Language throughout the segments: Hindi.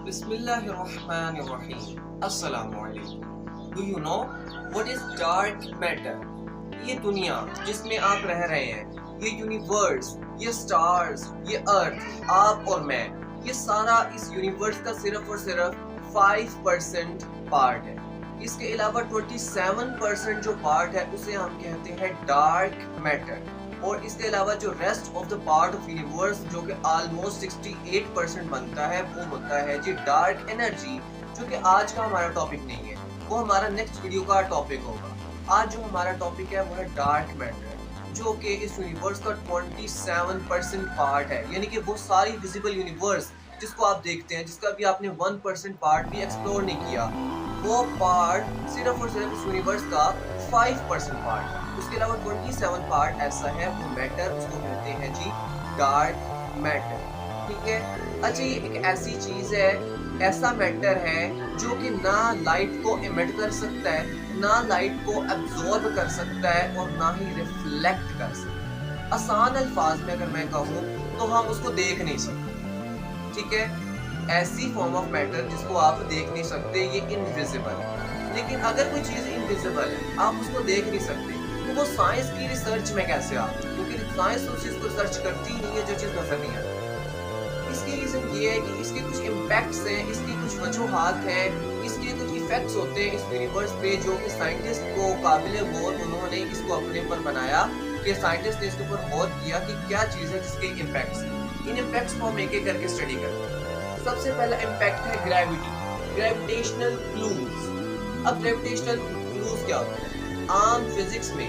बिस्मिल्लाहिर्रहमानिर्रहीम। अस्सलामुअलैकुम। Do you know what is dark matter? ये दुनिया जिसमें आप रह रहे हैं, ये यूनिवर्स, ये स्टार्स, ये अर्थ, आप और मैं, ये सारा इस यूनिवर्स का सिर्फ और सिर्फ 5% पार्ट है। इसके अलावा 27% जो पार्ट है उसे हम कहते हैं डार्क मैटर। और इसके अलावा जो rest of the part of universe जो कि ऑलमोस्ट 68% बनता है वो होता है जी डार्क एनर्जी, जो कि आज का हमारा टॉपिक नहीं है, वो हमारा नेक्स्ट वीडियो का टॉपिक होगा। आज जो हमारा टॉपिक है वो है डार्क मैटर, जो कि इस यूनिवर्स का 27% पार्ट है, यानी कि वो सारी विजिबल यूनिवर्स जिसको आप देखते हैं, जिसका भी आपने 1% पार्ट भी एक्सप्लोर नहीं किया, वो पार्ट सिर्फ और सिर्फ इस यूनिवर्स का 5% पार्ट है। उसके अलावा 27 पार्ट ऐसा है वो मैटर, उसको कहते हैं जी डार्क मैटर। ठीक है, अच्छा ये एक ऐसी चीज है, ऐसा मैटर है जो कि ना लाइट को इमिट कर सकता है, ना लाइट को एब्जॉर्ब कर सकता है और ना ही रिफ्लेक्ट कर सकता है। आसान अल्फाज में अगर मैं कहूँ तो हम उसको देख नहीं सकते। ठीक है, ऐसी फॉर्म ऑफ मैटर जिसको आप देख नहीं सकते, ये इनविजिबल है। लेकिन अगर कोई चीज इनविजिबल है, आप उसको देख नहीं सकते, तो वो साइंस की रिसर्च में कैसे आती है? क्योंकि साइंस उस चीज को रिसर्च करती ही नहीं है जो चीज नजर नहीं आती। इसकी रीजन ये है कि इसके कुछ इम्पैक्ट्स हैं, इसकी कुछ वजूहात हैं, इसके कुछ इफेक्ट्स होते हैं इस यूनिवर्स पे, जो कि साइंटिस्ट को काबिल गौर उन्होंने इसको अपने पर बनाया कि साइंटिस्ट ने इसके ऊपर गौर किया कि क्या चीज है जिसके इम्पैक्ट्स हैं। इन इम्पैक्ट्स को हम एक एक करके स्टडी करते हैं। सबसे पहला इम्पैक्ट है ग्रेविटी, ग्रेविटेशनल क्लूज। अब ग्रेविटेशनल क्लूज क्या होता है? आम फिजिक्स में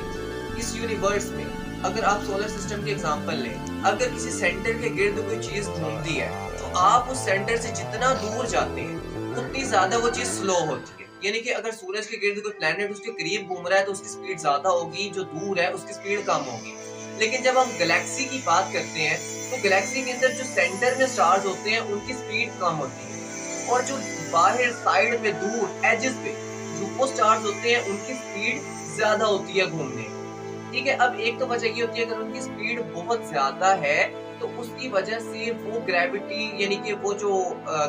इस यूनिवर्स में अगर आप सोलर सिस्टम के एग्जांपल लें, अगर किसी सेंटर के गिर्द कोई चीज घूमती है तो आप उस सेंटर से जितना दूर जाते हैं उतनी ज्यादा वो चीज स्लो होती है। यानी कि अगर सूरज के गिर्द कोई प्लैनेट उसके करीब घूम रहा है तो उसकी स्पीड ज्यादा होगी, जो दूर है उसकी स्पीड कम होगी। लेकिन जब हम गैलेक्सी की बात करते हैं तो गैलेक्सी के अंदर जो सेंटर में स्टार्स होते हैं उनकी स्पीड कम होती है, और जो बाहर साइड में दूर एजेस पे जो वो स्टार्स होते हैं उनकी स्पीड ज्यादा होती है घूमने। ठीक है, अब एक तो वजह ये होती है अगर उनकी स्पीड बहुत ज्यादा है तो उसकी वजह से वो ग्रेविटी यानी कि वो जो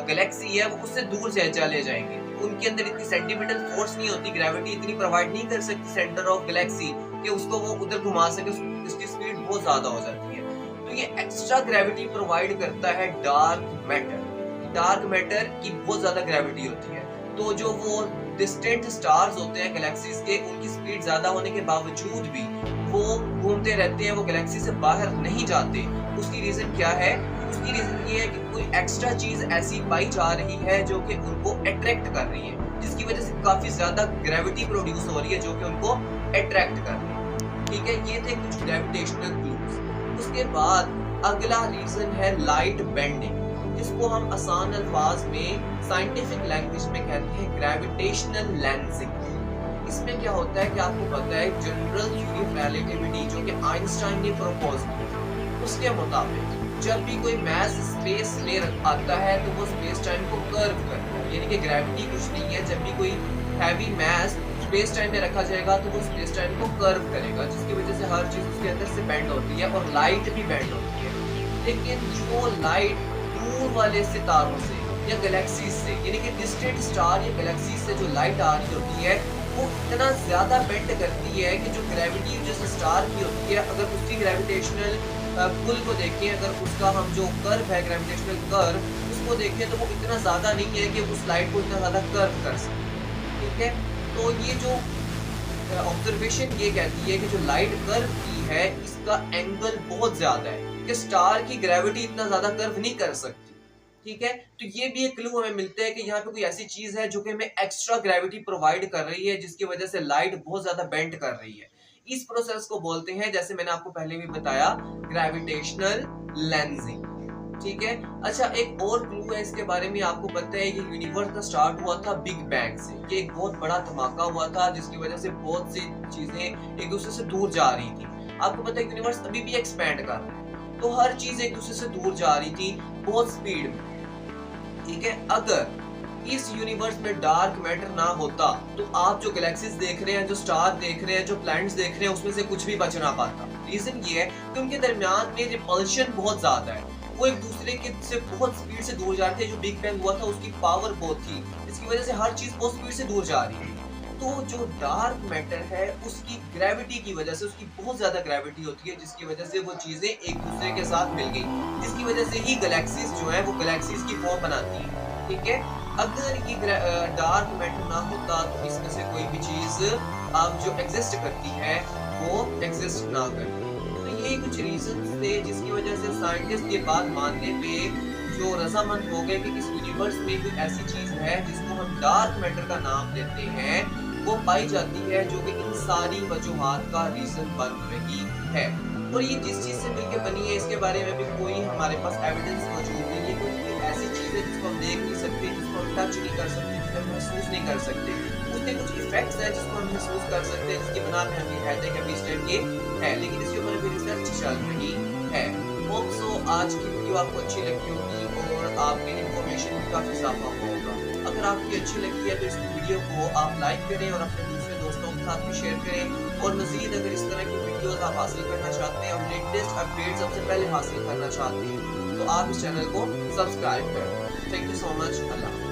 गैलेक्सी है वो उससे दूर से चले जाएंगे। उनके अंदर इतनी सेंटीमेंटल फोर्स नहीं होती, ग्रेविटी इतनी प्रोवाइड नहीं कर सकती सेंटर ऑफ गैलेक्सी कि उसको वो उधर घुमा सके, उसकी स्पीड बहुत ज्यादा हो जाती है। तो ये एक्स्ट्रा ग्रेविटी प्रोवाइड करता है डार्क मैटर। डार्क मैटर की बहुत ज्यादा ग्रेविटी होती है, तो जो वो डिस्टेंट स्टार्स होते हैं गैलेक्सीज के, उनकी स्पीड ज्यादा होने के बावजूद भी वो घूमते रहते हैं, वो गैलेक्सी से बाहर नहीं जाते। उसकी रीजन क्या है? उसकी रीजन ये है कि कोई एक्स्ट्रा चीज ऐसी पाई जा रही है जो कि उनको अट्रैक्ट कर रही है, जिसकी वजह से काफी ज्यादा ग्रेविटी प्रोड्यूस हो रही है जो कि उनको अट्रैक्ट कर रही है। ठीक है, ये थे कुछ ग्रेविटेशनल क्लूज। उसके बाद अगला रीजन है लाइट बेंडिंग, जिसको हम आसान अल्फाज में साइंटिफिक लैंग्वेज में कहते हैं ग्रेविटेशनल लेंसिंग। इसमें क्या होता है कि आपको पता है जनरल थ्योरी ऑफ रिलेटिविटी जो कि आइंस्टाइन ने प्रपोज की, उसके मुताबिक जब भी कोई मास स्पेस में आता है तो वो स्पेस टाइम को कर्व करता है, यानी कि ग्रेविटी कुछ नहीं है, जब भी कोई हैवी मास स्पेस टाइम में रखा जाएगा तो वो स्पेस टाइम को कर्व करेगा, जिसकी वजह से हर चीज उसके अंदर से बेंड होती है और लाइट भी बेंड होती है। लेकिन जो लाइट दूर वाले सितारों से या गैलेक्सीज से, यानी कि डिस्टेंट स्टार या गैलेक्सीज से जो लाइट आ रही होती है वो इतना ज्यादा बेंड करती है कि जो ग्रेविटी जिस स्टार की होती है, अगर उसकी ग्रेविटेशनल पुल को देखें, अगर उसका हम जो कर्व है ग्रेविटेशनल कर्व उसको देखें तो वो इतना ज्यादा नहीं है कि उस लाइट को इतना ज्यादा कर्व कर सके। ठीक है, तो ये जो ऑब्जर्वेशन ये कहती है कि जो लाइट कर्व की है इसका एंगल बहुत ज्यादा है कि स्टार की ग्रेविटी इतना ज्यादा कर्व नहीं कर सकती। ठीक है, तो ये भी एक क्लू हमें मिलता है कि यहाँ पे कोई ऐसी चीज है जो कि हमें एक्स्ट्रा ग्रेविटी प्रोवाइड कर रही है, जिसकी वजह से लाइट बहुत ज्यादा बेंड कर रही है। इस प्रोसेस को बोलते हैं, जैसे मैंने आपको पहले भी बताया, ग्रेविटेशनल लेंसिंग। ठीक है, अच्छा एक और क्लू है इसके बारे में, आपको पता है कि यूनिवर्स का स्टार्ट हुआ था बिग बैंग से, कि एक बहुत बड़ा धमाका हुआ था जिसकी वजह से बहुत सी चीजें एक दूसरे से दूर जा रही थी। आपको पता है यूनिवर्स अभी भी एक्सपैंड कर रहा है, तो हर चीज एक दूसरे से दूर जा रही थी बहुत स्पीड में। ठीक है, अगर इस यूनिवर्स में डार्क मैटर ना होता तो आप जो गैलेक्सीज देख रहे हैं, जो स्टार देख रहे हैं, जो प्लैनेट्स देख रहे हैं, उसमें से कुछ भी बच ना पाता। रीजन ये है कि उनके दरमियान में रिपल्शन बहुत ज्यादा है, वो एक दूसरे के से बहुत स्पीड से दूर जा रहे थे। जो बिग बैंग हुआ था उसकी पावर बहुत थी, इसकी वजह से हर चीज बहुत स्पीड से दूर जा रही है। तो जो डार्क मैटर है उसकी ग्रेविटी की वजह से, उसकी बहुत ज्यादा ग्रेविटी होती है, जिसकी वजह से वो चीजें एक दूसरे के साथ मिल गई, जिसकी वजह से ही गैलेक्सीज जो है वो गैलेक्सीज की फॉर्म बनाती है। ठीक है, अगर ये डार्क मैटर ना होता तो इसमें से कोई भी चीज अब जो एग्जिस्ट करती है वो एग्जिस्ट ना करती। तो यही कुछ रीजंस थे जिसकी वजह से साइंटिस्ट ये बात मानने पे जो रजामंद हो गए कि इस यूनिवर्स में कोई ऐसी चीज है जिसको हम डार्क मैटर का नाम देते हैं, वो पाई जाती है, जो कि इन सारी वजूहात का रीजन बन रही है। और ये जिस चीज से मिलकर बनी है इसके बारे में भी कोई हमारे पास एविडेंस मौजूद नहीं है। कोई ऐसी चीज है जिसको हम देख नहीं सकते, जिसको हम टच नहीं कर सकते, जिसको हम महसूस नहीं कर सकते। उसके कुछ इफेक्ट्स हैं जिसको हम महसूस कर सकते हैं, जिसकी बना पे हम ये कहते हैं कि अभी इस टाइम ये है, लेकिन इसके ऊपर अभी रिसर्च चल रही है। होप सो आज की वीडियो आपको अच्छी लगी होगी और आपकी इन्फॉर्मेशन में काफी इजाफा होगा। अगर आपकी अच्छी लगती है तो इस वीडियो को आप लाइक करें और अपने दूसरे दोस्तों के साथ भी शेयर करें। और मजीद अगर इस तरह की वीडियोस आप हासिल करना चाहते हैं और लेटेस्ट अपडेट सबसे पहले हासिल करना चाहते हैं तो आप इस चैनल को सब्सक्राइब करें। Thank you so much. Allah.